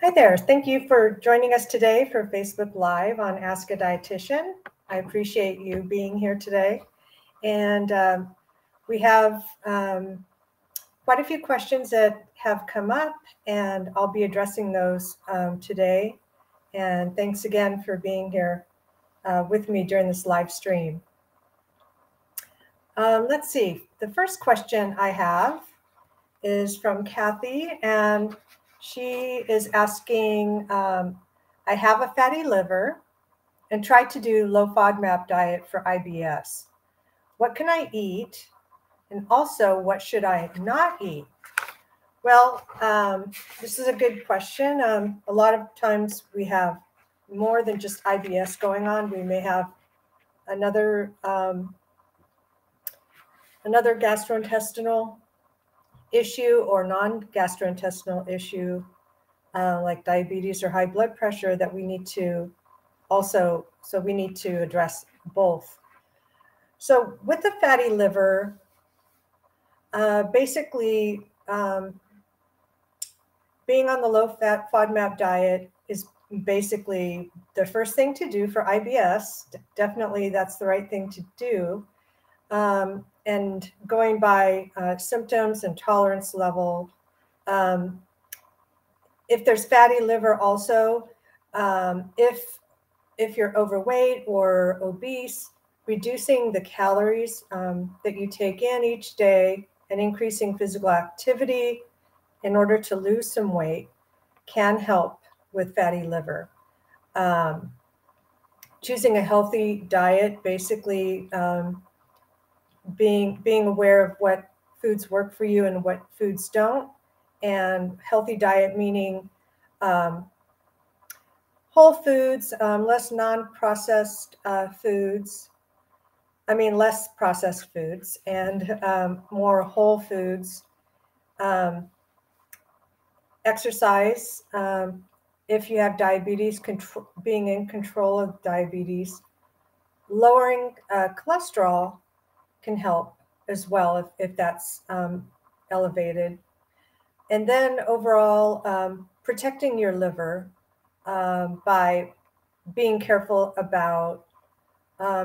Hi there. Thank you for joining us today for Facebook Live on Ask a Dietitian. I appreciate you being here today. And we have quite a few questions that have come up, and I'll be addressing those today. And thanks again for being here with me during this live stream. Let's see. The first question I have is from Kathy, and she is asking, I have a fatty liver and tried to do low FODMAP diet for IBS. What can I eat? And also, what should I not eat? Well, this is a good question. A lot of times we have more than just IBS going on. We may have another gastrointestinal issue or non-gastrointestinal issue, like diabetes or high blood pressure, that we need to we need to address both. So with the fatty liver, basically, being on the low-fat FODMAP diet is basically the first thing to do for IBS. Definitely that's the right thing to do. And going by symptoms and tolerance level. If there's fatty liver also, if you're overweight or obese, reducing the calories that you take in each day and increasing physical activity in order to lose some weight can help with fatty liver. Choosing a healthy diet, basically being aware of what foods work for you and what foods don't, and healthy diet meaning whole foods, less non-processed foods. I mean, less processed foods and more whole foods. Exercise, if you have diabetes, being in control of diabetes. Lowering cholesterol can help as well if that's elevated. And then overall, protecting your liver by being careful about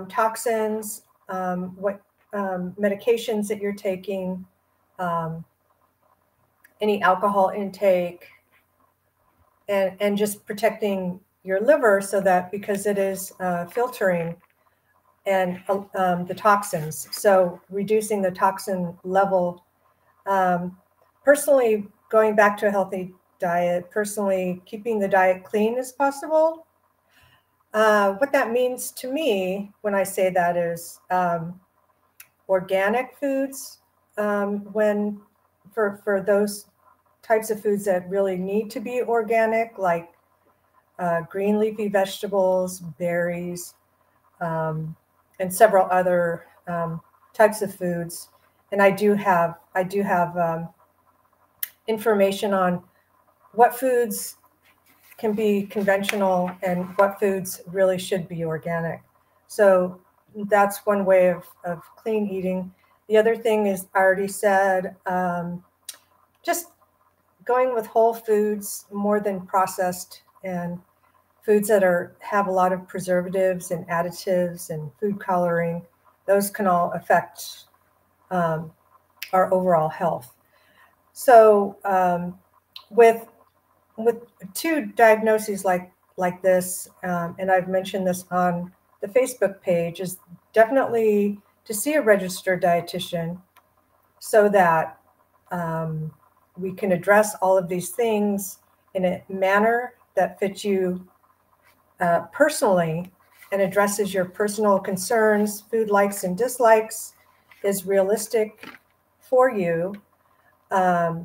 toxins, what medications that you're taking, any alcohol intake, and just protecting your liver so that, because it is filtering and the toxins, so reducing the toxin level. Personally, going back to a healthy diet, personally keeping the diet clean as possible. What that means to me when I say that is organic foods, when for those types of foods that really need to be organic, like green leafy vegetables, berries, and several other types of foods. And I do have information on what foods can be conventional and what foods really should be organic. So that's one way of clean eating. The other thing is, I already said, just going with whole foods more than processed, and foods that have a lot of preservatives and additives and food coloring. Those can all affect our overall health. So with two diagnoses like this, and I've mentioned this on the Facebook page, is definitely to see a registered dietitian so that we can address all of these things in a manner that fits you personally and addresses your personal concerns, food likes and dislikes, is realistic for you, and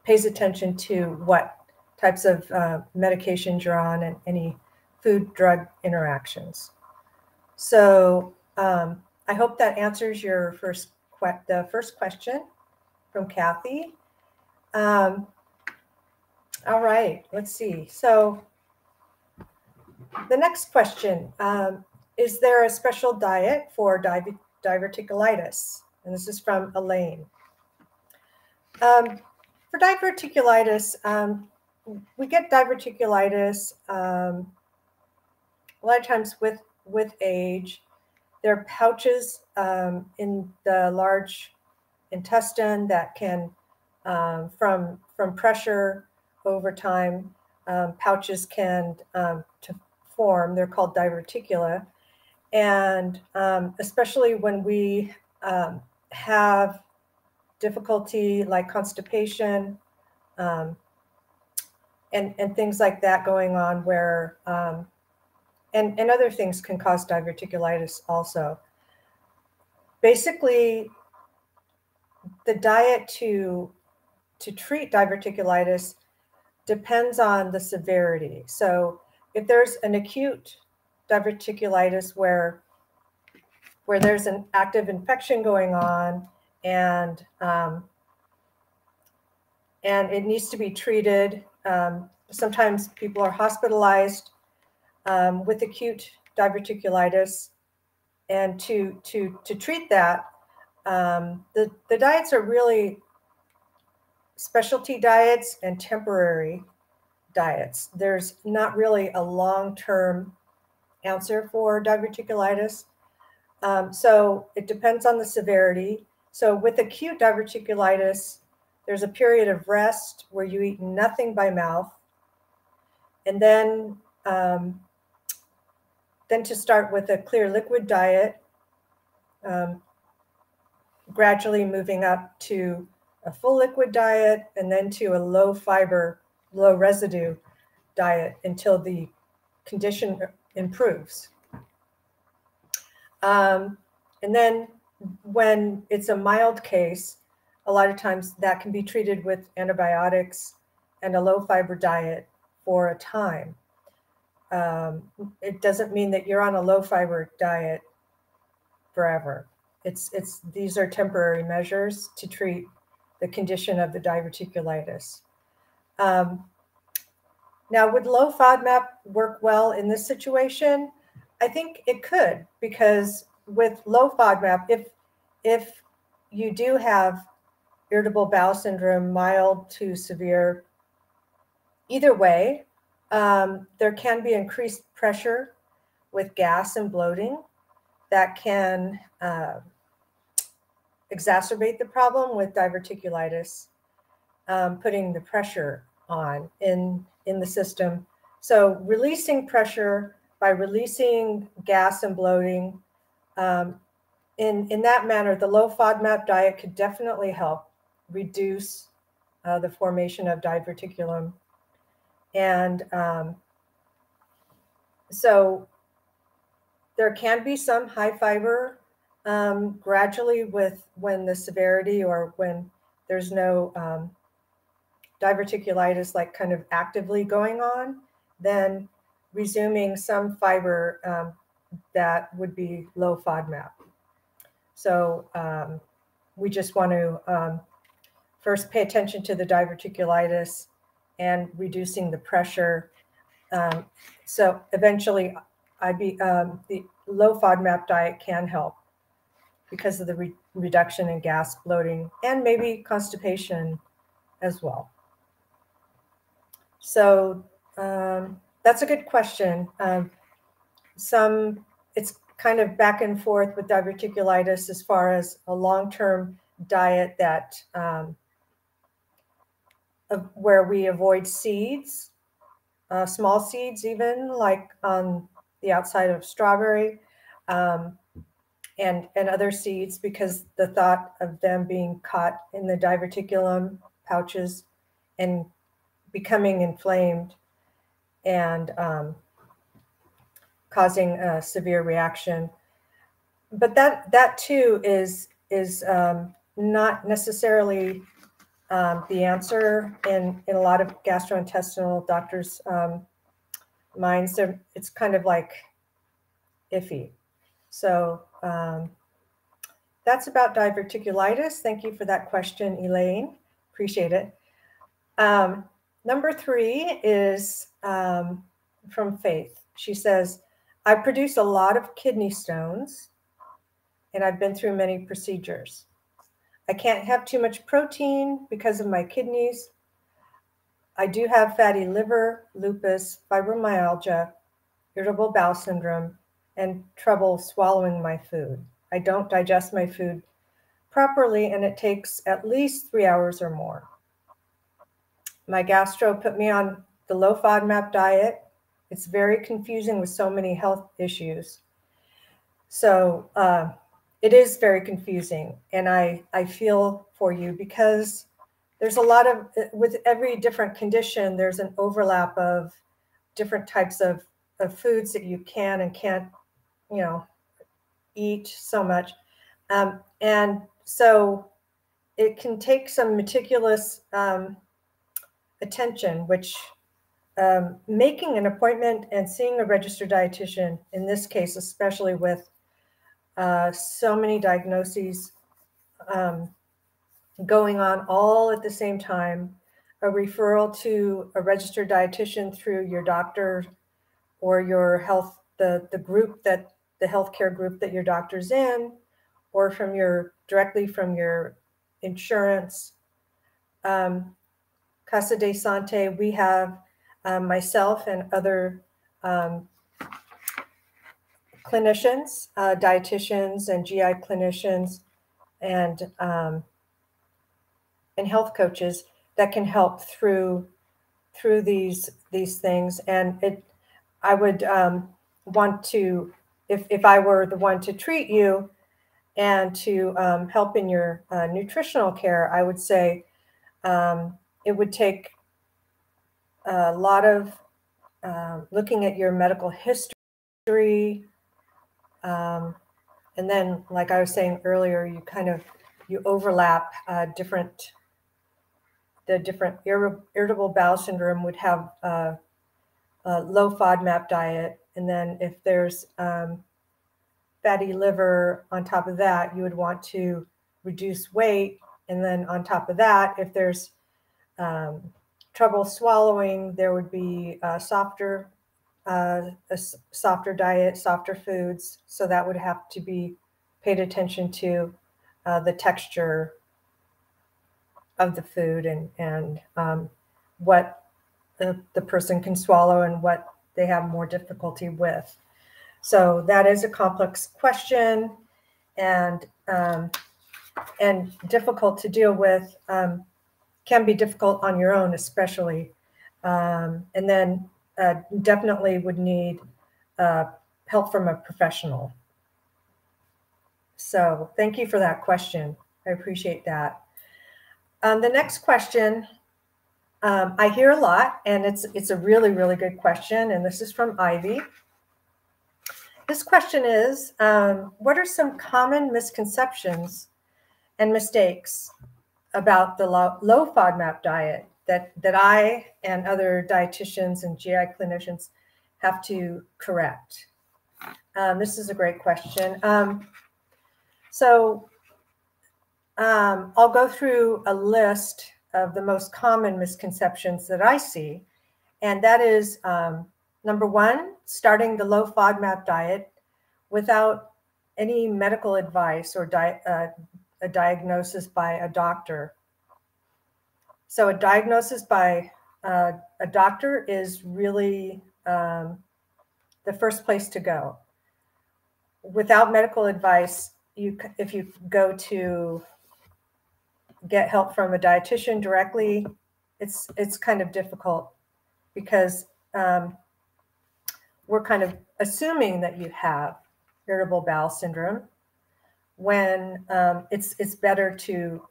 pays attention to what types of medications you're on and any food-drug interactions. So I hope that answers your the first question from Kathy. All right, let's see. So the next question, is there a special diet for diverticulitis? And this is from Elaine. For diverticulitis, we get diverticulitis a lot of times with age. There are pouches in the large intestine that can, from pressure over time, pouches can to form. They're called diverticula, and especially when we have difficulty like constipation and things like that going on, where and other things can cause diverticulitis also. Basically, the diet to treat diverticulitis depends on the severity. So if there's an acute diverticulitis where there's an active infection going on and it needs to be treated, sometimes people are hospitalized with acute diverticulitis, and to treat that, the diets are really specialty diets and temporary diets. There's not really a long-term answer for diverticulitis. So it depends on the severity. So with acute diverticulitis, there's a period of rest where you eat nothing by mouth, and then to start with a clear liquid diet, gradually moving up to a full liquid diet, and then to a low fiber, low residue diet until the condition improves. And then when it's a mild case, a lot of times that can be treated with antibiotics and a low fiber diet for a time. It doesn't mean that you're on a low fiber diet forever. These are temporary measures to treat the condition of the diverticulitis. Now, would low FODMAP work well in this situation? I think it could, because with low FODMAP, if you do have irritable bowel syndrome, mild to severe, either way, there can be increased pressure with gas and bloating that can exacerbate the problem with diverticulitis, putting the pressure on in the system. So releasing pressure by releasing gas and bloating, in that manner, the low FODMAP diet could definitely help reduce the formation of diverticulum. And so there can be some high fiber gradually when the severity, or when there's no diverticulitis like kind of actively going on, then resuming some fiber that would be low FODMAP. So we just want to first pay attention to the diverticulitis and reducing the pressure. So eventually the low FODMAP diet can help because of the reduction in gas, bloating, and maybe constipation as well. So that's a good question. It's kind of back and forth with diverticulitis as far as a long-term diet that where we avoid seeds, small seeds even, like on the outside of strawberry, and other seeds, because the thought of them being caught in the diverticulum pouches and becoming inflamed and causing a severe reaction. But that too is not necessarily the answer in a lot of gastrointestinal doctors' minds. It's kind of like iffy. So that's about diverticulitis. Thank you for that question, Elaine. Appreciate it. Number 3 is from Faith. She says, I produce a lot of kidney stones, and I've been through many procedures. I can't have too much protein because of my kidneys. I do have fatty liver, lupus, fibromyalgia, irritable bowel syndrome, and trouble swallowing my food. I don't digest my food properly, and it takes at least 3 hours or more. My gastro put me on the low FODMAP diet. It's very confusing with so many health issues. So it is very confusing, and I feel for you because there's a lot of, with every different condition, there's an overlap of different types of foods that you can and can't, eat so much. And so it can take some meticulous attention, which making an appointment and seeing a registered dietitian, in this case, especially with so many diagnoses going on all at the same time, a referral to a registered dietitian through your doctor or your health, the group that, the healthcare group that your doctor's in, or from directly from your insurance. Casa de Sante, we have myself and other clinicians, dietitians and GI clinicians, and health coaches that can help through these things. And I would want to, if I were the one to treat you and to help in your nutritional care, I would say it would take a lot of looking at your medical history. And then, like I was saying earlier, you overlap the different irritable bowel syndrome would have a low FODMAP diet. And then if there's fatty liver on top of that, you would want to reduce weight. And then on top of that, if there's trouble swallowing, there would be a softer diet, softer foods. So that would have to be paid attention to the texture of the food and what the person can swallow and what they have more difficulty with. So that is a complex question and difficult to deal with. Can be difficult on your own, especially. And then definitely would need help from a professional. So thank you for that question. I appreciate that. The next question I hear a lot, and it's a really, really good question. And this is from Ivy. This question is, what are some common misconceptions and mistakes about the low FODMAP diet that I and other dietitians and GI clinicians have to correct? This is a great question. So I'll go through a list of the most common misconceptions that I see. And that is, number one, starting the low FODMAP diet without any medical advice or a diagnosis by a doctor. So a diagnosis by a doctor is really the first place to go. Without medical advice, if you go to get help from a dietitian directly, it's kind of difficult because we're kind of assuming that you have irritable bowel syndrome when it's better to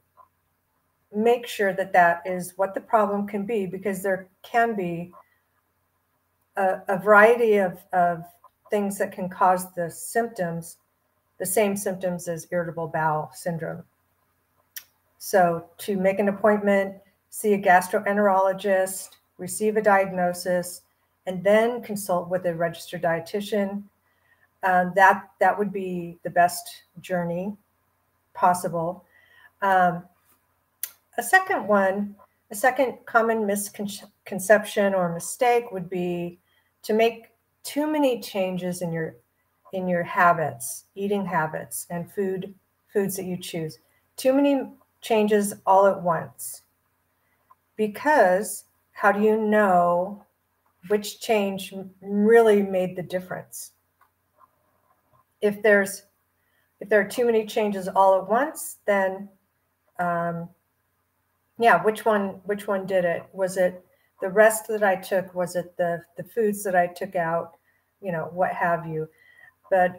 make sure that is what the problem can be, because there can be a variety of things that can cause the symptoms, the same symptoms as irritable bowel syndrome. So to make an appointment, see a gastroenterologist, receive a diagnosis, and then consult with a registered dietitian, that would be the best journey possible. A second common misconception or mistake would be to make too many changes in your habits, eating habits, and foods that you choose. Too many changes all at once. Because how do you know which change really made the difference? If there are too many changes all at once, then yeah, which one did it? Was it the rest that I took? Was it the foods that I took out? You know, what have you? But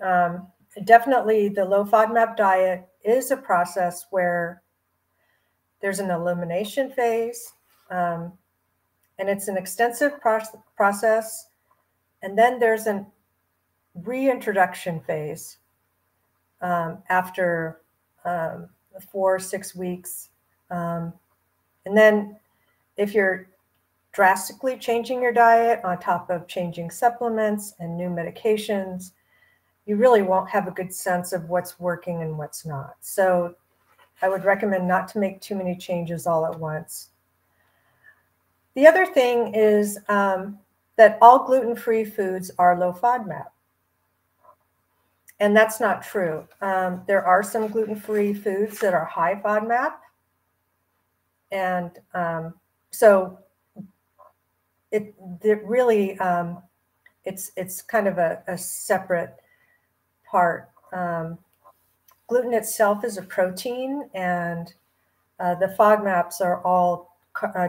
definitely the low FODMAP diet is a process where there's an elimination phase, and it's an extensive process. And then there's an reintroduction phase after 4 or 6 weeks. And then if you're drastically changing your diet on top of changing supplements and new medications, you really won't have a good sense of what's working and what's not. So I would recommend not to make too many changes all at once. The other thing is that all gluten-free foods are low FODMAP. And that's not true. There are some gluten-free foods that are high FODMAP. And so it really, it's kind of a separate part. Gluten itself is a protein, and the FODMAPs are all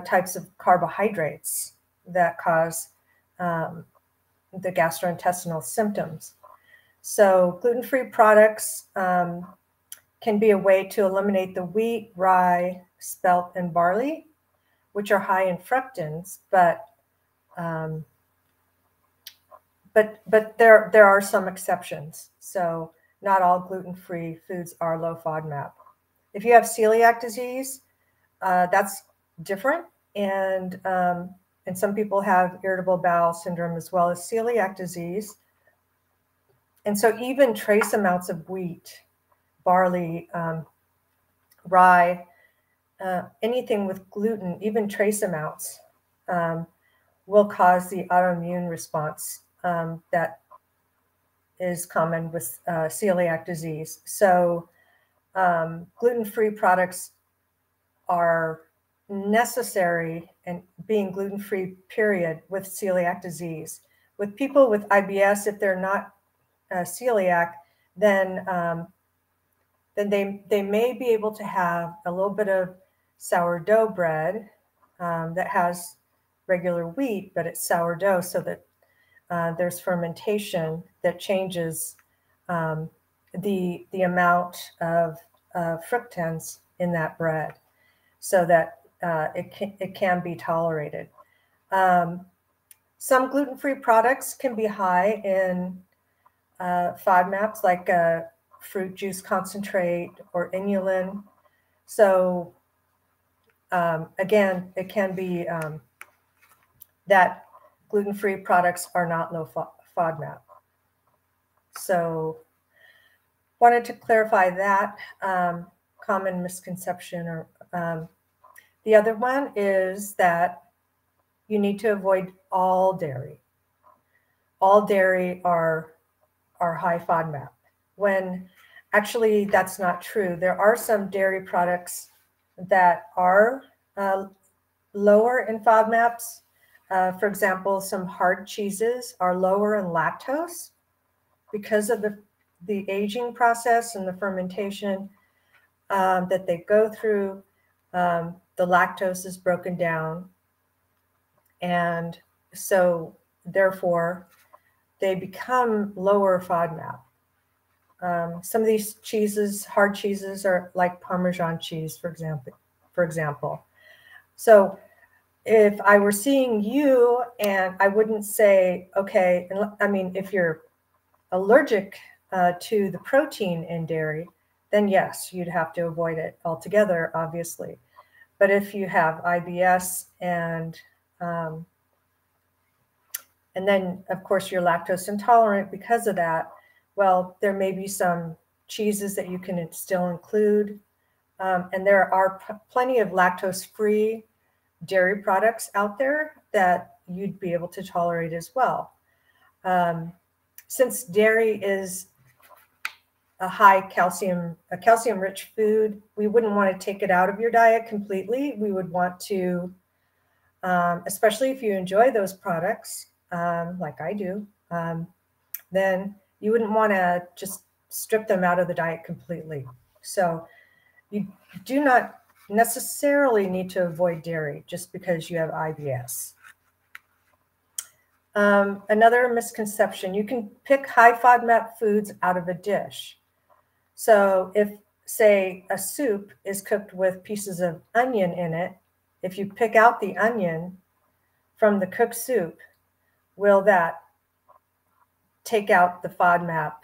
types of carbohydrates that cause the gastrointestinal symptoms. So gluten-free products can be a way to eliminate the wheat, rye, spelt, and barley, which are high in fructans, but there are some exceptions. So not all gluten-free foods are low FODMAP. If you have celiac disease, that's different, and some people have irritable bowel syndrome as well as celiac disease. And so even trace amounts of wheat, barley, rye, anything with gluten, even trace amounts, will cause the autoimmune response that is common with celiac disease. So gluten-free products are necessary, and being gluten-free, period, with celiac disease. With people with IBS, if they're not celiac, then they may be able to have a little bit of sourdough bread that has regular wheat, but it's sourdough, so that there's fermentation that changes the amount of fructans in that bread, so that it can be tolerated. Some gluten-free products can be high in FODMAPs, like fruit juice concentrate or inulin. So again, it can be that gluten-free products are not low FODMAP. So wanted to clarify that common misconception. Or the other one is that you need to avoid all dairy. All dairy are high FODMAP, when actually that's not true. There are some dairy products that are lower in FODMAPs. For example, some hard cheeses are lower in lactose because of the aging process and the fermentation that they go through. The lactose is broken down, and so therefore they become lower FODMAP. Some of these cheeses, hard cheeses, are like Parmesan cheese, for example. So if I were seeing you, and I wouldn't say, okay, I mean, if you're allergic to the protein in dairy, then yes, you'd have to avoid it altogether, obviously. But if you have IBS and then, of course, you're lactose intolerant because of that, well, there may be some cheeses that you can still include. And there are plenty of lactose-free dairy products out there that you'd be able to tolerate as well. Since dairy is a high calcium, a calcium-rich food, we wouldn't want to take it out of your diet completely. We would want to, especially if you enjoy those products, like I do, then you wouldn't want to just strip them out of the diet completely. So you do not necessarily need to avoid dairy just because you have IBS. Another misconception, you can pick high FODMAP foods out of a dish. So if, say, a soup is cooked with pieces of onion in it, if you pick out the onion from the cooked soup, will that take out the FODMAP?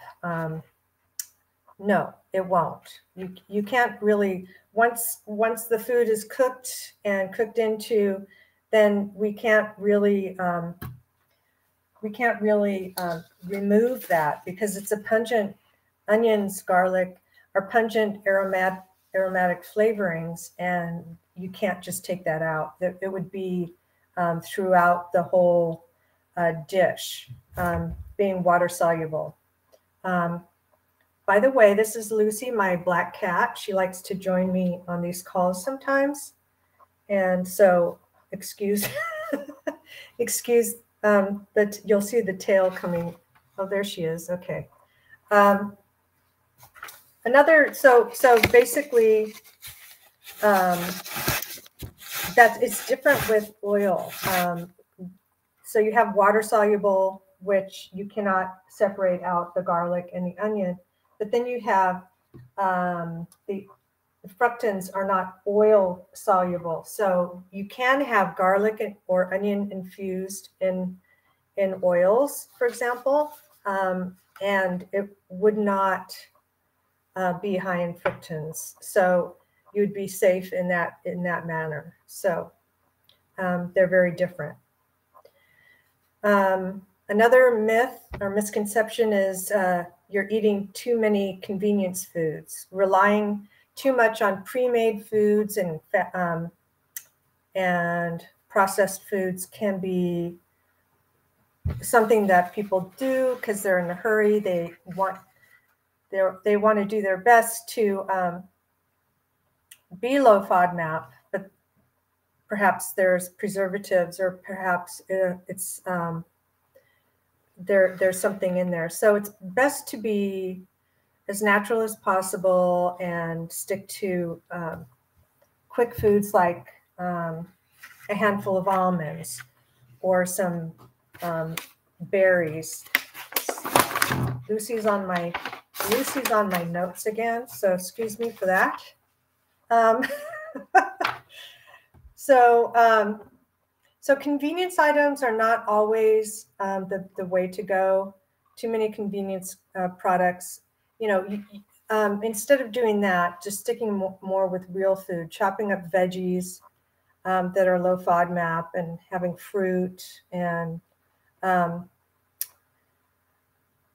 No, it won't. You can't really, once the food is cooked and cooked into, then we can't really remove that because it's a pungent, onions, garlic are pungent aromatic flavorings, and you can't just take that out. It would be throughout the whole dish, being water soluble. By the way, this is Lucy, my black cat. She likes to join me on these calls sometimes. And so excuse that you'll see the tail coming. Oh, there she is. Okay. So basically, that it's different with oil. So you have water soluble, which you cannot separate out the garlic and the onion, but then you have the fructans are not oil soluble. So you can have garlic or onion infused in oils, for example, and it would not be high in fructans. So you'd be safe in that manner. So they're very different. Another myth or misconception is you're eating too many convenience foods, relying too much on pre-made foods and processed foods can be something that people do because they're in a hurry. They want to do their best to be low FODMAP, but perhaps there's preservatives or perhaps it's there's something in there. So it's best to be as natural as possible and stick to quick foods like a handful of almonds or some berries. Lucy's on my notes again, so excuse me for that. So convenience items are not always the way to go. Too many convenience products, instead of doing that, just sticking more with real food, chopping up veggies that are low FODMAP and having fruit and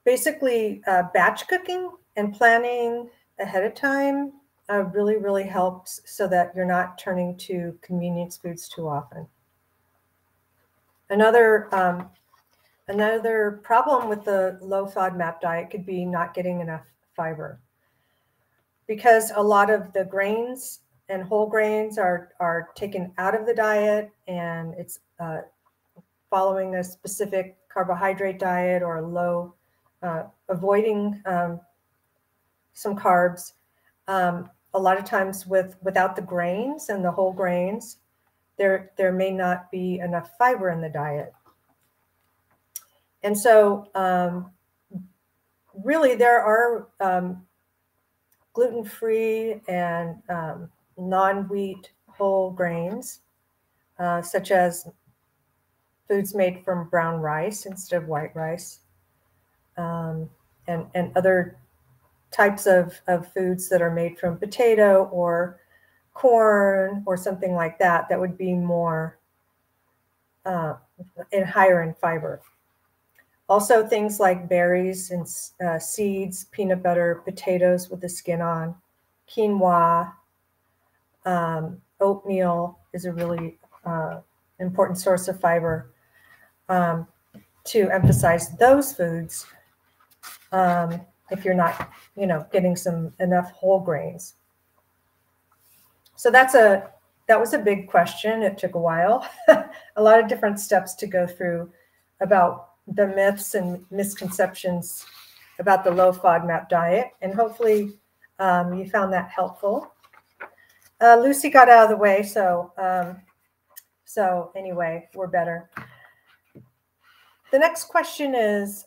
basically batch cooking and planning ahead of time really, really helps so that you're not turning to convenience foods too often. Another problem with the low FODMAP diet could be not getting enough fiber, because a lot of the grains and whole grains are taken out of the diet, and it's following a specific carbohydrate diet or low, avoiding some carbs. A lot of times without the grains and the whole grains, there may not be enough fiber in the diet. And so really there are gluten-free and non-wheat whole grains, such as foods made from brown rice instead of white rice, and other types of foods that are made from potato or corn or something like that, that would be more and higher in fiber. Also things like berries and seeds, peanut butter, potatoes with the skin on, quinoa, oatmeal is a really important source of fiber. To emphasize those foods, if you're not, getting enough whole grains. So that was a big question. It took a while, a lot of different steps to go through about the myths and misconceptions about the low FODMAP diet. And hopefully you found that helpful. Lucy got out of the way, so anyway, we're better. The next question is,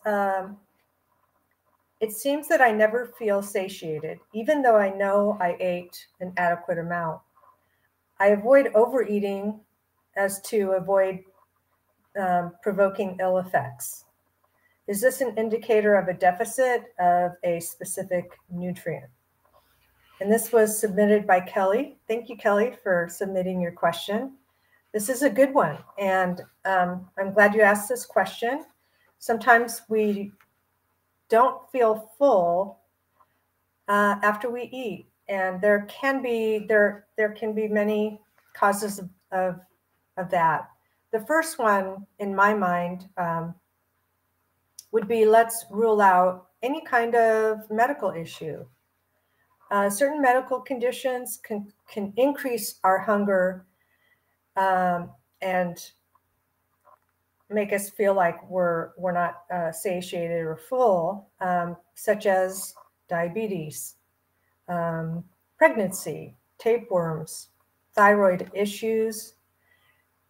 it seems that I never feel satiated, even though I know I ate an adequate amount. I avoid overeating as to avoid provoking ill effects. Is this an indicator of a deficit of a specific nutrient? And this was submitted by Kelly. Thank you, Kelly, for submitting your question. This is a good one, and I'm glad you asked this question. Sometimes we don't feel full after we eat, and there can be many causes of that. The first one, in my mind, would be, let's rule out any kind of medical issue. Certain medical conditions can increase our hunger and make us feel like we're not satiated or full, such as diabetes, pregnancy, tapeworms, thyroid issues,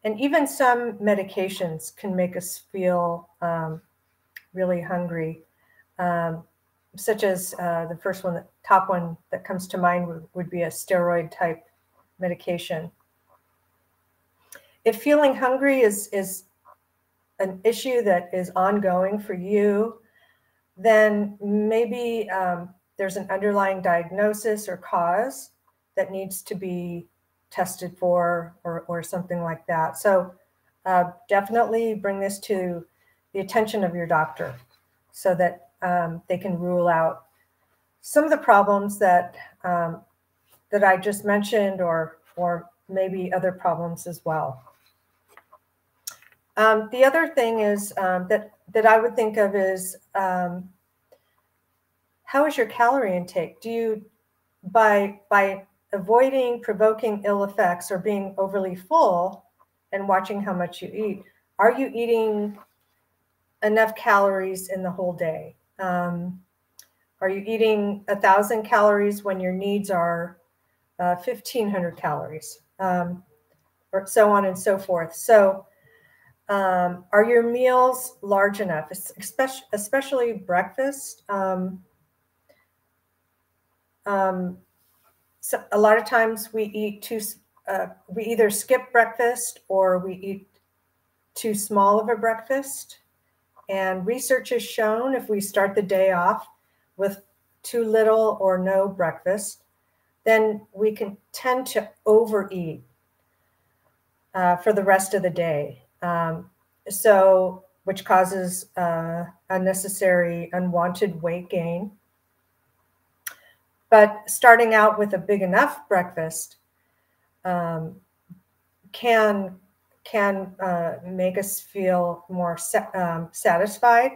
and even some medications can make us feel really hungry, such as the first one, the top one that comes to mind would be a steroid type medication. If feeling hungry is an issue that is ongoing for you, then maybe there's an underlying diagnosis or cause that needs to be tested for, or something like that. So definitely bring this to the attention of your doctor so that they can rule out some of the problems that I just mentioned, or maybe other problems as well. The other thing is that I would think of is, how is your calorie intake? Do you, by avoiding provoking ill effects or being overly full and watching how much you eat, are you eating enough calories in the whole day? Are you eating 1,000 calories when your needs are 1,500 calories, or so on and so forth? So are your meals large enough, especially breakfast? So a lot of times we eat we either skip breakfast or we eat too small of a breakfast. And research has shown if we start the day off with too little or no breakfast, then we can tend to overeat for the rest of the day. Which causes unnecessary, unwanted weight gain. But starting out with a big enough breakfast can make us feel more satisfied.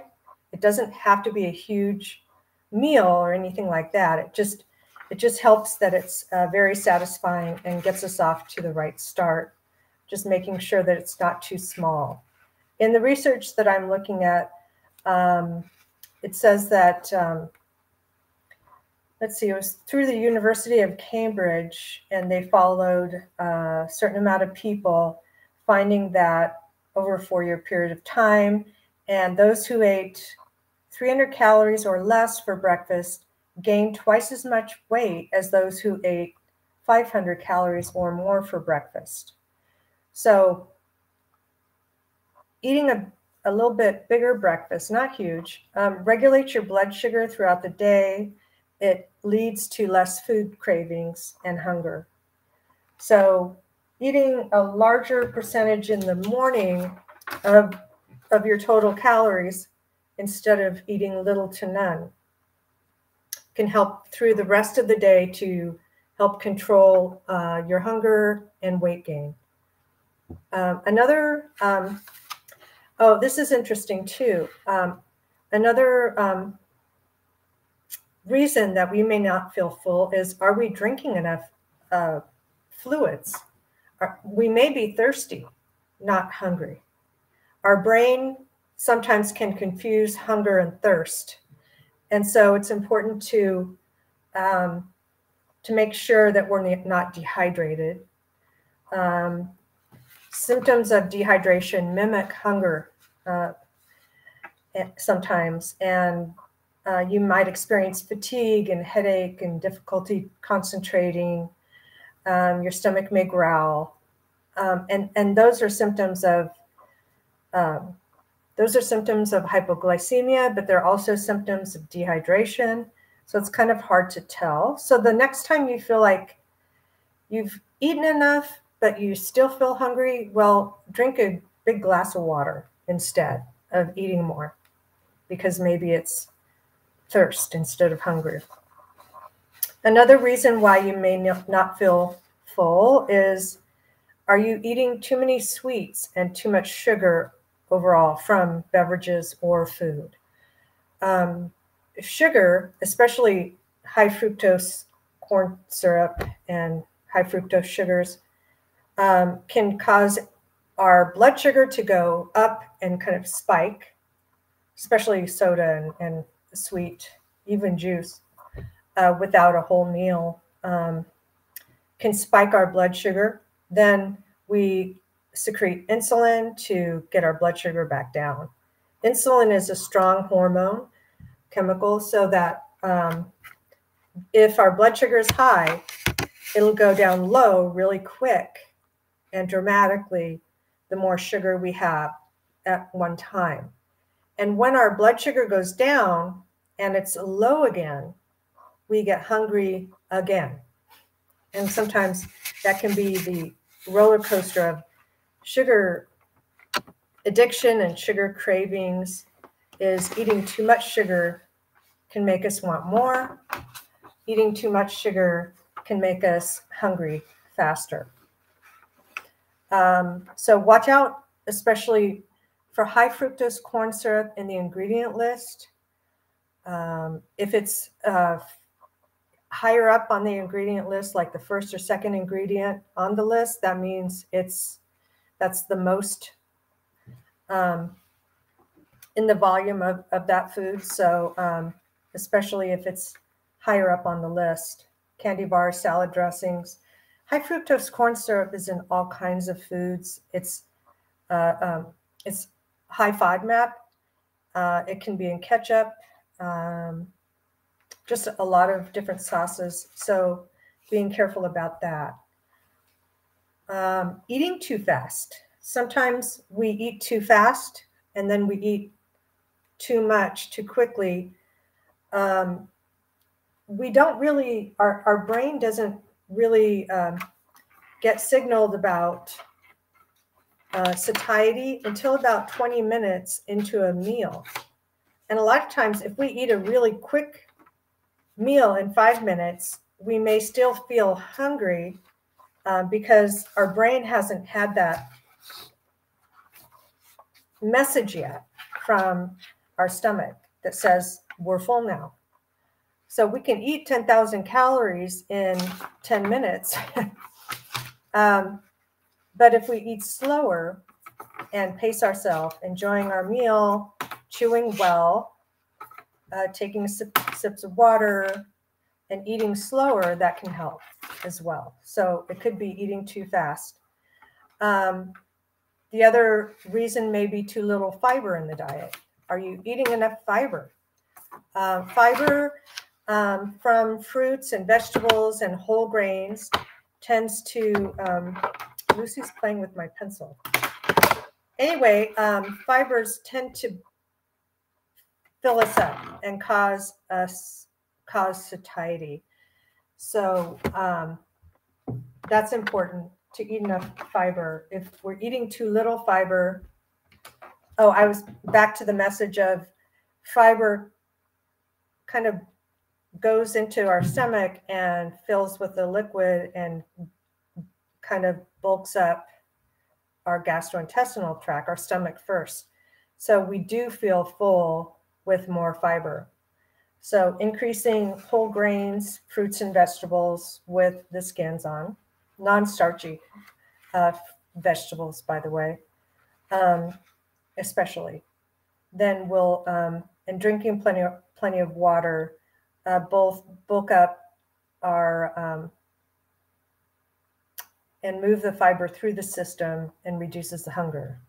It doesn't have to be a huge meal or anything like that. It just helps that it's very satisfying and gets us off to the right start. Just making sure that it's not too small. In the research that I'm looking at, it says that, let's see, it was through the University of Cambridge, and they followed a certain amount of people, finding that over a 4-year period of time, and those who ate 300 calories or less for breakfast gained twice as much weight as those who ate 500 calories or more for breakfast. So eating a little bit bigger breakfast, not huge, regulates your blood sugar throughout the day. It leads to less food cravings and hunger. So eating a larger percentage in the morning of your total calories instead of eating little to none can help through the rest of the day to help control your hunger and weight gain. Oh, this is interesting too. Another reason that we may not feel full is, are we drinking enough fluids? We may be thirsty, not hungry. Our brain sometimes can confuse hunger and thirst. And so it's important to make sure that we're not dehydrated. Symptoms of dehydration mimic hunger sometimes, and you might experience fatigue and headache and difficulty concentrating. Your stomach may growl, and those are symptoms of hypoglycemia, but they're also symptoms of dehydration. So it's kind of hard to tell. So the next time you feel like you've eaten enough, but you still feel hungry, well, drink a big glass of water instead of eating more, because maybe it's thirst instead of hunger. Another reason why you may not feel full is, are you eating too many sweets and too much sugar overall from beverages or food? Sugar, especially high fructose corn syrup and high fructose sugars, can cause our blood sugar to go up and kind of spike, especially soda and sweet, even juice, without a whole meal, can spike our blood sugar. Then we secrete insulin to get our blood sugar back down. Insulin is a strong hormone chemical, so that if our blood sugar is high, it'll go down low really quick and dramatically the more sugar we have at one time. And when our blood sugar goes down and it's low again, we get hungry again. And sometimes that can be the roller coaster of sugar addiction and sugar cravings. Is eating too much sugar can make us want more. Eating too much sugar can make us hungry faster. So watch out, especially for high fructose corn syrup in the ingredient list. If it's higher up on the ingredient list, like the first or second ingredient on the list, that means that's the most in the volume of that food. So especially if it's higher up on the list, candy bars, salad dressings. High fructose corn syrup is in all kinds of foods. It's high FODMAP. It can be in ketchup, just a lot of different sauces. So being careful about that. Eating too fast. Sometimes we eat too fast and then we eat too much too quickly. We don't really, our brain doesn't really get signaled about satiety until about 20 minutes into a meal. And a lot of times, if we eat a really quick meal in 5 minutes, we may still feel hungry because our brain hasn't had that message yet from our stomach that says we're full now. So we can eat 10,000 calories in 10 minutes. But if we eat slower and pace ourselves, enjoying our meal, chewing well, taking sips of water, and eating slower, that can help as well. So it could be eating too fast. The other reason may be too little fiber in the diet. Are you eating enough fiber? Fiber from fruits and vegetables and whole grains tends to, Lucy's playing with my pencil. Anyway, fibers tend to fill us up and cause satiety. So that's important to eat enough fiber. If we're eating too little fiber, I was back to the message of fiber kind of goes into our stomach and fills with the liquid and kind of bulks up our gastrointestinal tract, our stomach first. So we do feel full with more fiber. So increasing whole grains, fruits and vegetables with the skins on, non-starchy vegetables, by the way, especially. Then we'll, and drinking plenty of water, both bulk up our, and move the fiber through the system and reduces the hunger.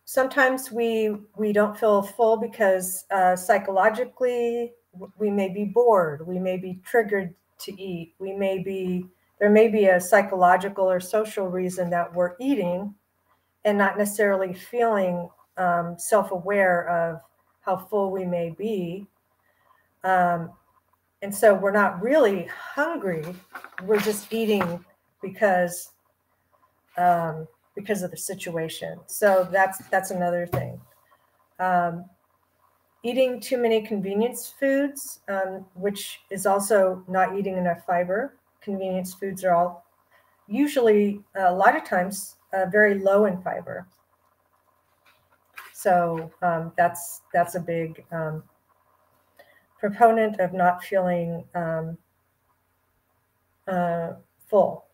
Sometimes we don't feel full because psychologically we may be bored, we may be triggered to eat, there may be a psychological or social reason that we're eating and not necessarily feeling self-aware of how full we may be. And so we're not really hungry, we're just eating because of the situation. So that's another thing. Eating too many convenience foods, which is also not eating enough fiber. Convenience foods are all usually, a lot of times, very low in fiber. So that's a big proponent of not feeling full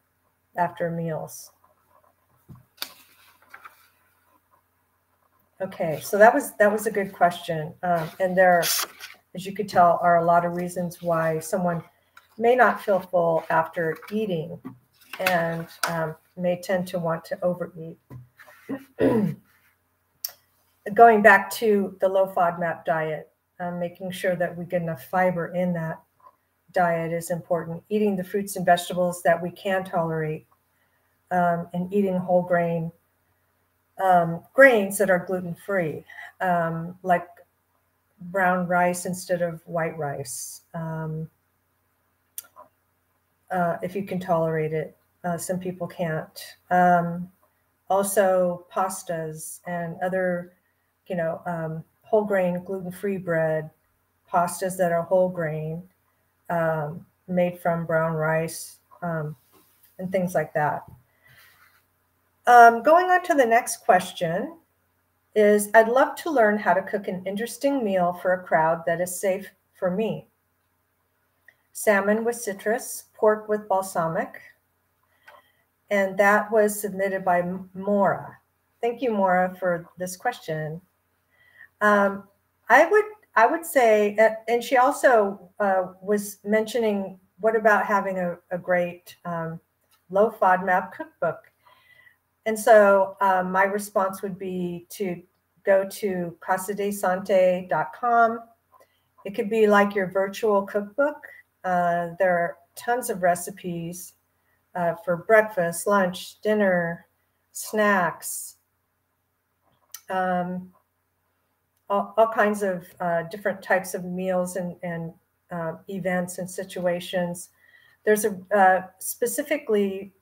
after meals. Okay, so that was a good question, and there, as you could tell, are a lot of reasons why someone may not feel full after eating, and may tend to want to overeat. Going back to the low FODMAP diet, making sure that we get enough fiber in that diet is important. Eating the fruits and vegetables that we can tolerate, and eating whole grain grains that are gluten-free, like brown rice instead of white rice, if you can tolerate it. Some people can't. Also pastas and other, whole grain, gluten-free bread, pastas that are whole grain, made from brown rice, and things like that. Going on to the next question is, I'd love to learn how to cook an interesting meal for a crowd that is safe for me. Salmon with citrus, pork with balsamic. And that was submitted by Maura. Thank you, Maura, for this question. I would say, and she also was mentioning, what about having a great low FODMAP cookbook? And so my response would be to go to casadesante.com. It could be like your virtual cookbook. There are tons of recipes for breakfast, lunch, dinner, snacks, all kinds of different types of meals and events and situations. There's specifically,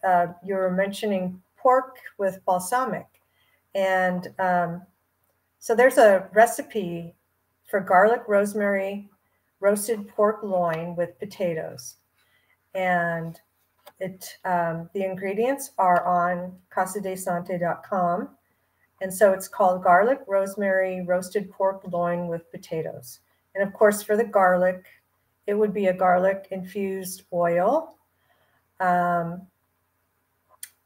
you were mentioning pork with balsamic. And so there's a recipe for garlic, rosemary, roasted pork loin with potatoes. And the ingredients are on casadesante.com. And so it's called garlic, rosemary, roasted pork loin with potatoes. And of course, for the garlic, it would be a garlic infused oil.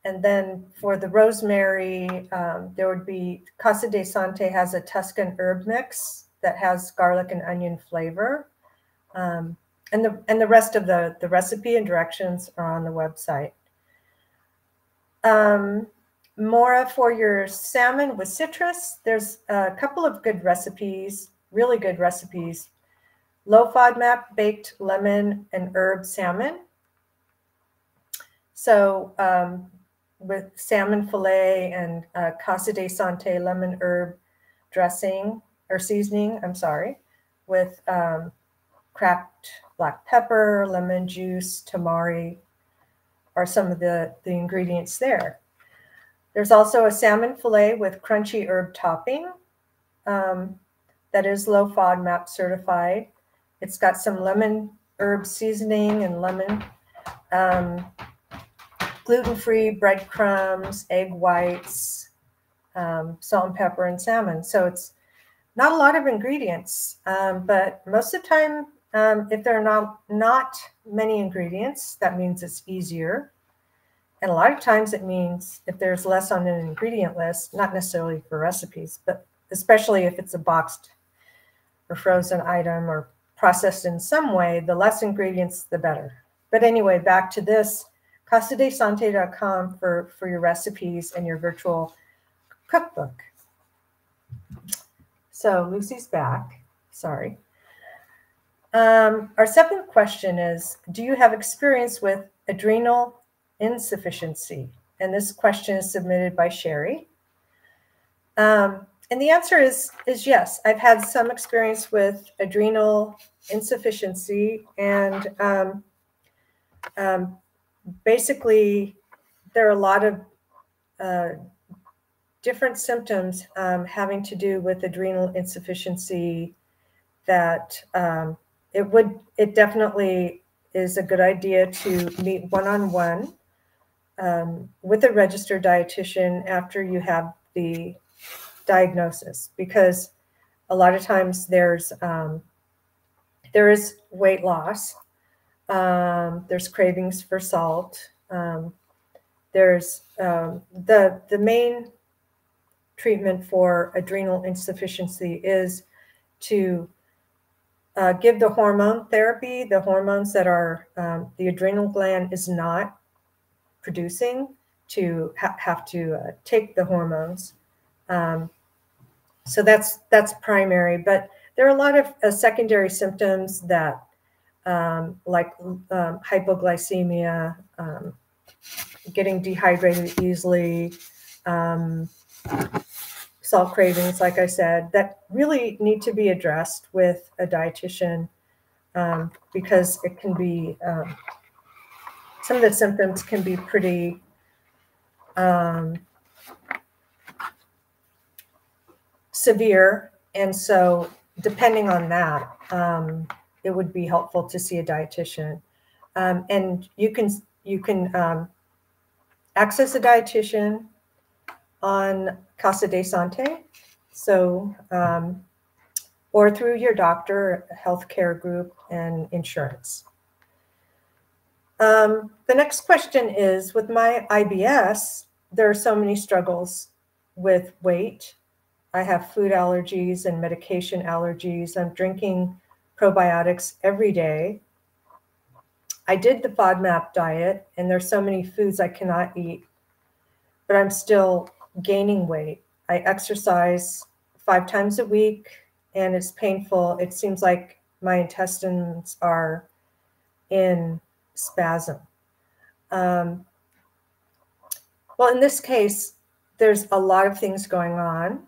And then for the rosemary, there would be, Casa de Sante has a Tuscan herb mix that has garlic and onion flavor. And the rest of the recipe and directions are on the website. Maura, for your salmon with citrus, there's a couple of good recipes, really good recipes. Low FODMAP baked lemon and herb salmon. So with salmon fillet and Casa de Sante lemon herb dressing or seasoning, with cracked black pepper, lemon juice, tamari are some of the ingredients there. There's also a salmon fillet with crunchy herb topping that is low FODMAP certified. It's got some lemon herb seasoning and lemon, gluten-free breadcrumbs, egg whites, salt and pepper, and salmon. So it's not a lot of ingredients, but most of the time, if there are not many ingredients, that means it's easier. And a lot of times it means if there's less on an ingredient list, not necessarily for recipes, but especially if it's a boxed or frozen item or processed in some way, the less ingredients, the better. But anyway, back to this, casadesante.com for your recipes and your virtual cookbook. So Lucy's back, sorry. Our second question is, do you have experience with adrenal insufficiency? And this question is submitted by Sherry. And the answer is yes. I've had some experience with adrenal insufficiency, and basically there are a lot of different symptoms having to do with adrenal insufficiency that it definitely is a good idea to meet one-on-one with a registered dietitian after you have the diagnosis, because a lot of times there is weight loss, there's cravings for salt, there's the main treatment for adrenal insufficiency is to give the hormone therapy, the hormones that are the adrenal gland is not producing, to have to take the hormones. So that's primary, but there are a lot of secondary symptoms that like hypoglycemia, getting dehydrated easily, salt cravings, like I said, that really need to be addressed with a dietitian because it can be, some of the symptoms can be pretty severe. And so depending on that, it would be helpful to see a dietitian. And you can access a dietitian on Casa de Sante, so or through your doctor, healthcare group, and insurance. The next question is, with my IBS, there are so many struggles with weight. I have food allergies and medication allergies. I'm drinking probiotics every day. I did the FODMAP diet, and there's so many foods I cannot eat, but I'm still gaining weight. I exercise 5 times a week, and it's painful. It seems like my intestines are in spasm. Well, in this case, there's a lot of things going on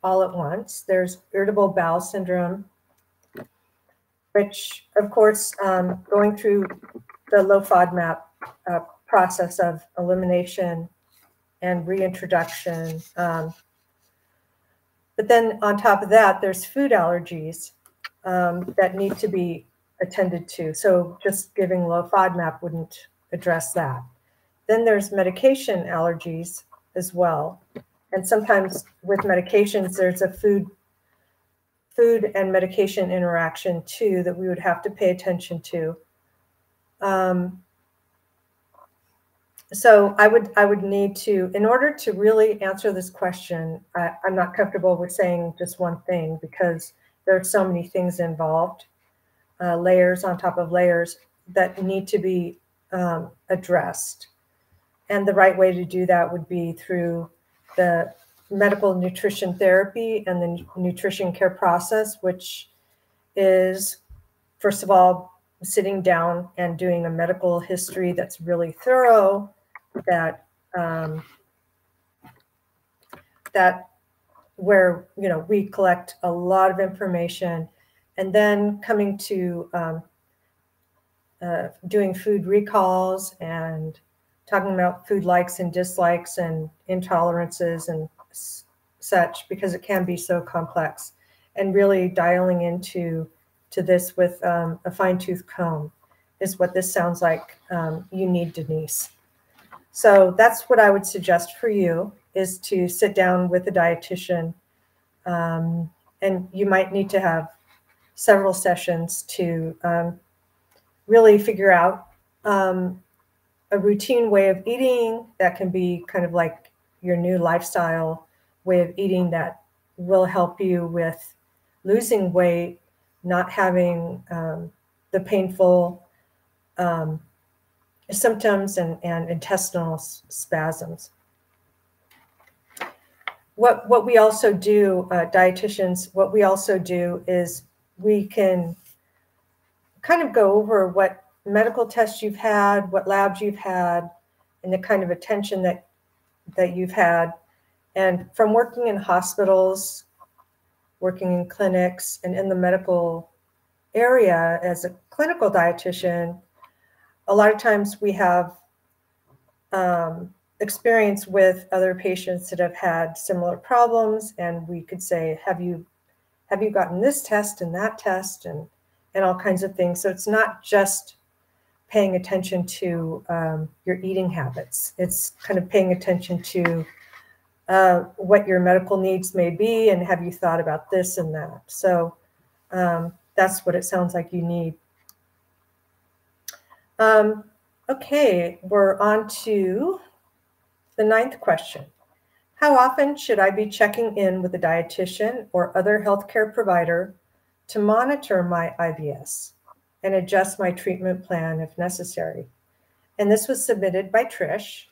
all at once. There's irritable bowel syndrome, which, of course, going through the low FODMAP process of elimination and reintroduction. But then on top of that, there's food allergies that need to be attended to. So just giving low FODMAP wouldn't address that. Then there's medication allergies as well. And sometimes with medications, there's a food and medication interaction too that we would have to pay attention to. So I would need to, in order to really answer this question, I'm not comfortable with saying just one thing because there are so many things involved, layers on top of layers that need to be addressed. And the right way to do that would be through the medical nutrition therapy and the nutrition care process, which is, first of all, sitting down and doing a medical history that's really thorough, that where we collect a lot of information, and then coming to doing food recalls and talking about food likes and dislikes and intolerances and such, because it can be so complex, and really dialing into this with a fine-tooth comb is what this sounds like you need, Denise. So that's what I would suggest for you, is to sit down with a dietitian And you might need to have several sessions to really figure out a routine way of eating that can be kind of like your new lifestyle way of eating that will help you with losing weight, not having the painful symptoms and intestinal spasms. What we also do, dietitians, what we also do is we can kind of go over what medical tests you've had, what labs you've had, and the kind of attention that you've had. And from working in hospitals, working in clinics, and in the medical area as a clinical dietitian, a lot of times we have experience with other patients that have had similar problems, and we could say, have you gotten this test and that test and all kinds of things. So it's not just paying attention to your eating habits. It's kind of paying attention to what your medical needs may be, and have you thought about this and that. So that's what it sounds like you need. Okay, we're on to the 9th question. How often should I be checking in with a dietitian or other healthcare provider to monitor my IBS and adjust my treatment plan if necessary? And this was submitted by Trish.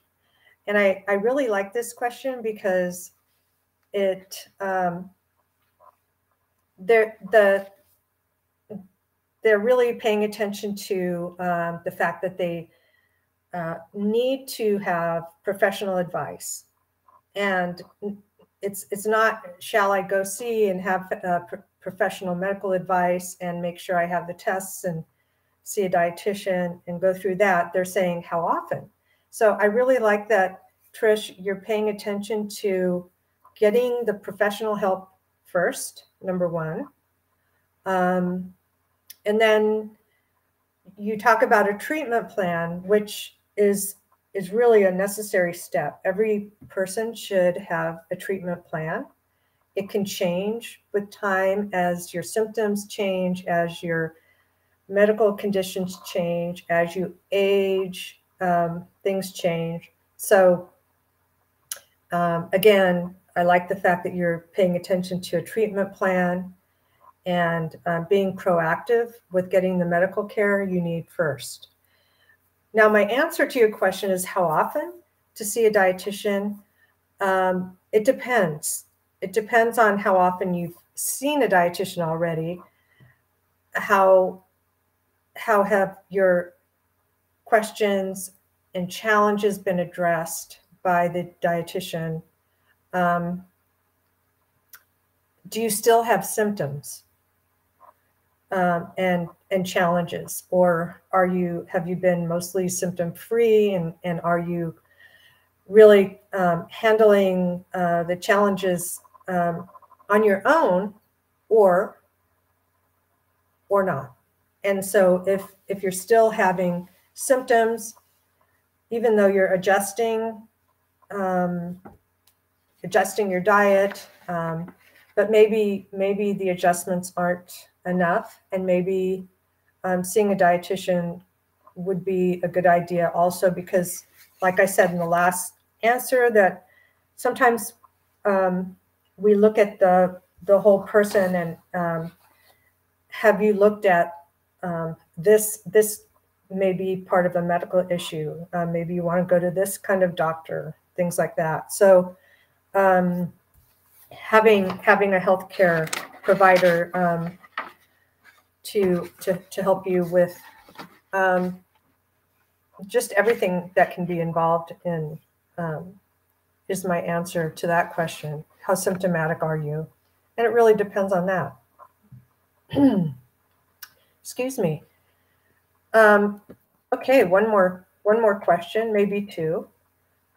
And I really like this question because they're really paying attention to the fact that they need to have professional advice. And it's not, shall I go see and have professional medical advice and make sure I have the tests and see a dietitian and go through that. They're saying how often. So I really like that, Trish, you're paying attention to getting the professional help first, number one. And then you talk about a treatment plan, which is really a necessary step. Every person should have a treatment plan. It can change with time as your symptoms change, as your medical conditions change, as you age, things change. So again, I like the fact that you're paying attention to a treatment plan and being proactive with getting the medical care you need first. Now, my answer to your question is how often to see a dietitian. It depends. It depends on how often you've seen a dietitian already. How have your questions and challenges been addressed by the dietitian? Do you still have symptoms and challenges, or have you been mostly symptom-free, and are you really handling the challenges on your own, or not? And so if you're still having symptoms, even though you're adjusting your diet, but maybe the adjustments aren't enough, and maybe seeing a dietitian would be a good idea also, because like I said in the last answer, that sometimes we look at the whole person, and have you looked at this may be part of a medical issue. Maybe you want to go to this kind of doctor, things like that. So having a healthcare provider to help you with just everything that can be involved in is my answer to that question. How symptomatic are you? And it really depends on that. Excuse me. Okay, one more question, maybe two.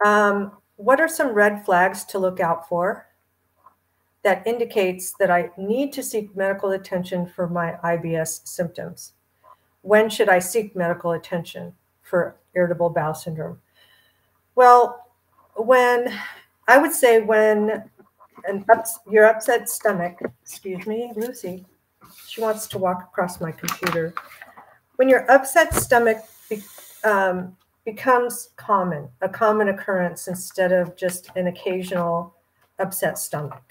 What are some red flags to look out for that indicates that I need to seek medical attention for my IBS symptoms? When should I seek medical attention for irritable bowel syndrome? Well, when your upset stomach, excuse me, Lucy, she wants to walk across my computer. When your upset stomach becomes a common occurrence instead of just an occasional upset stomach,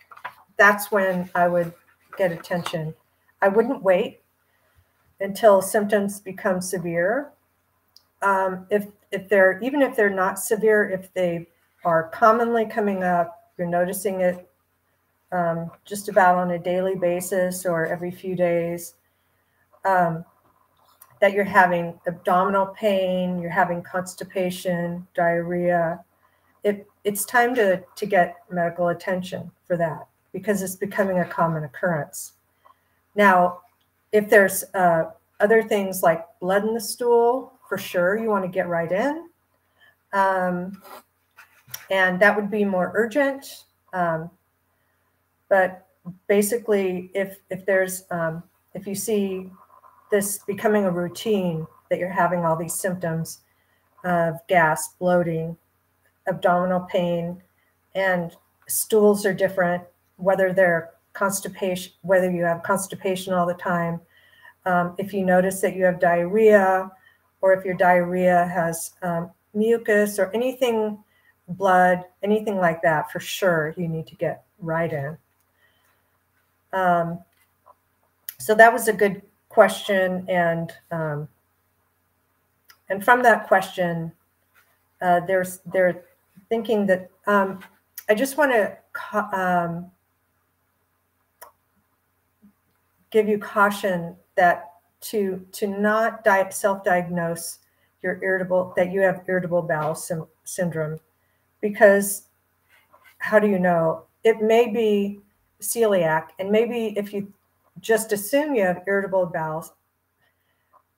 that's when I would get attention. I wouldn't wait until symptoms become severe. If they're not severe, if they are commonly coming up, you're noticing it just about on a daily basis or every few days, that you're having abdominal pain, you're having constipation, diarrhea, it's time to get medical attention for that, because it's becoming a common occurrence. Now, if there's other things like blood in the stool, for sure, you want to get right in. And that would be more urgent. But basically, if you see this becoming a routine, that you're having all these symptoms of gas, bloating, abdominal pain, and stools are different, whether they're constipation, whether you have constipation all the time, if you notice that you have diarrhea, or if your diarrhea has mucus or anything, blood, anything like that, for sure, you need to get right in. So that was a good question, and from that question, they're thinking that I just want to give you caution that to not self-diagnose that you have irritable bowel syndrome, because how do you know? It may be celiac, and maybe if you just assume you have irritable bowels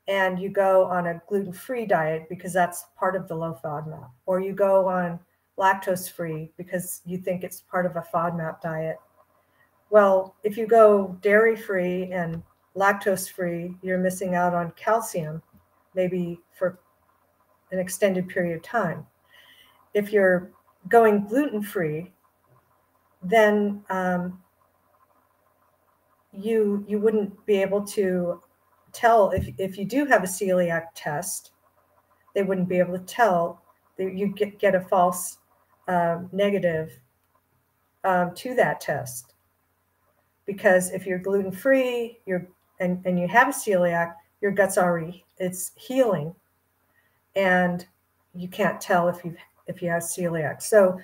and you go on a gluten-free diet because that's part of the low FODMAP, or you go on lactose-free because you think it's part of a FODMAP diet. Well, if you go dairy-free and lactose-free, you're missing out on calcium, maybe for an extended period of time. If you're going gluten-free, then you wouldn't be able to tell if you do have a celiac test. They wouldn't be able to tell. You get a false negative to that test, because if you're gluten-free, and you have a celiac, your gut's already, it's healing, and you can't tell if you have celiac. So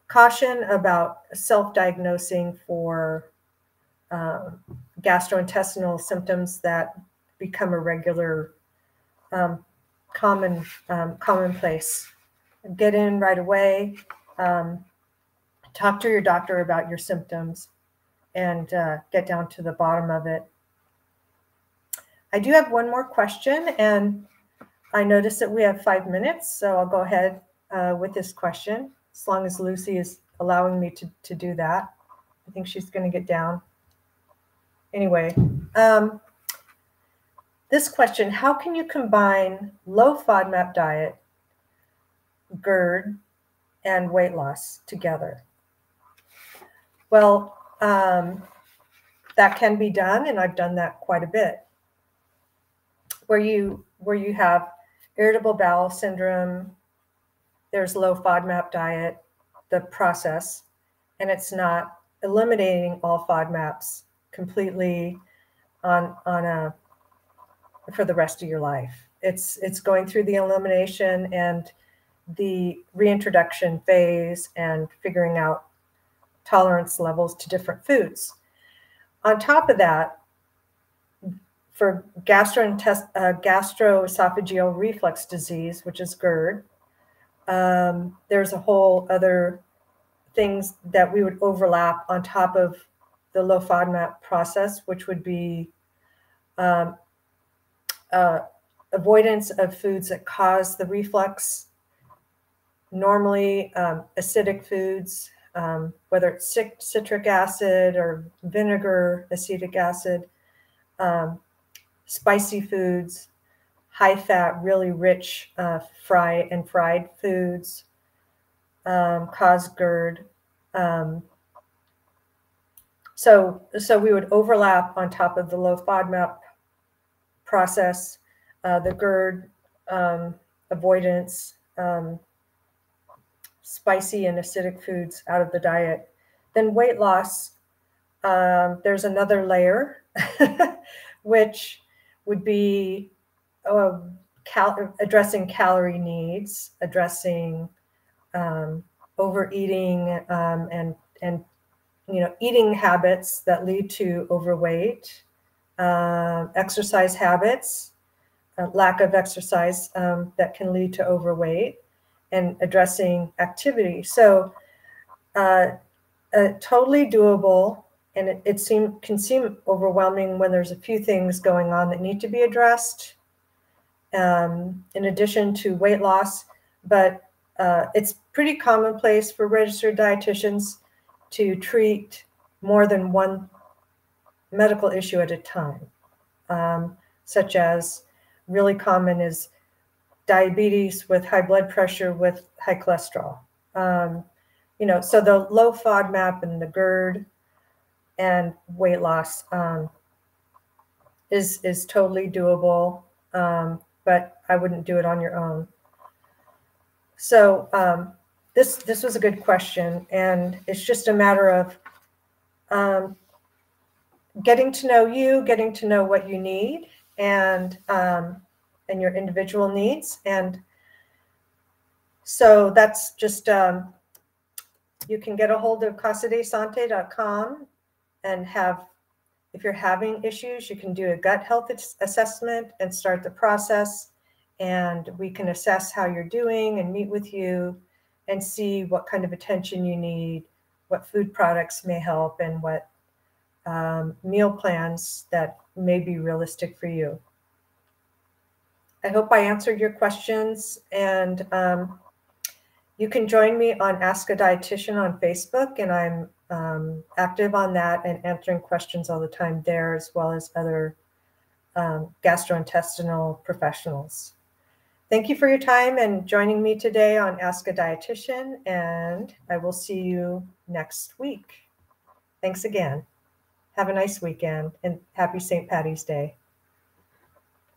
caution about self-diagnosing for gastrointestinal symptoms that become a regular commonplace. Get in right away. Talk to your doctor about your symptoms, and get down to the bottom of it. I do have one more question, and I noticed that we have 5 minutes, so I'll go ahead with this question, as long as Lucy is allowing me to do that. I think she's going to get down. Anyway, this question: how can you combine low FODMAP diet, GERD, and weight loss together? Well, that can be done, and I've done that quite a bit. Where you have irritable bowel syndrome, there's low FODMAP diet, the process, and it's not eliminating all FODMAPs completely for the rest of your life. It's going through the elimination and the reintroduction phase and figuring out tolerance levels to different foods. On top of that, for gastroesophageal reflux disease, which is GERD, there's a whole other things that we would overlap on top of the low FODMAP process, which would be avoidance of foods that cause the reflux, normally acidic foods, whether it's citric acid or vinegar, acetic acid, spicy foods, high fat, really rich fried foods cause GERD. So we would overlap on top of the low FODMAP process, the GERD, avoidance, spicy and acidic foods out of the diet. Then weight loss, there's another layer, which would be addressing calorie needs, addressing overeating, and eating habits that lead to overweight, exercise habits, lack of exercise that can lead to overweight, and addressing activity. So totally doable, and it can seem overwhelming when there's a few things going on that need to be addressed in addition to weight loss, but it's pretty commonplace for registered dietitians to treat more than one medical issue at a time, such as really common is diabetes with high blood pressure with high cholesterol. So the low FODMAP and the GERD and weight loss is totally doable, but I wouldn't do it on your own. So this was a good question, and it's just a matter of getting to know you, getting to know what you need, and your individual needs. And so that's just, you can get a hold of casadesante.com and if you're having issues, you can do a gut health assessment and start the process. And we can assess how you're doing and meet with you and see what kind of attention you need, what food products may help, and what meal plans that may be realistic for you. I hope I answered your questions, and you can join me on Ask a Dietitian on Facebook, and I'm active on that and answering questions all the time there, as well as other gastrointestinal professionals. Thank you for your time and joining me today on Ask a Dietitian, and I will see you next week. Thanks again. Have a nice weekend, and happy St. Paddy's Day.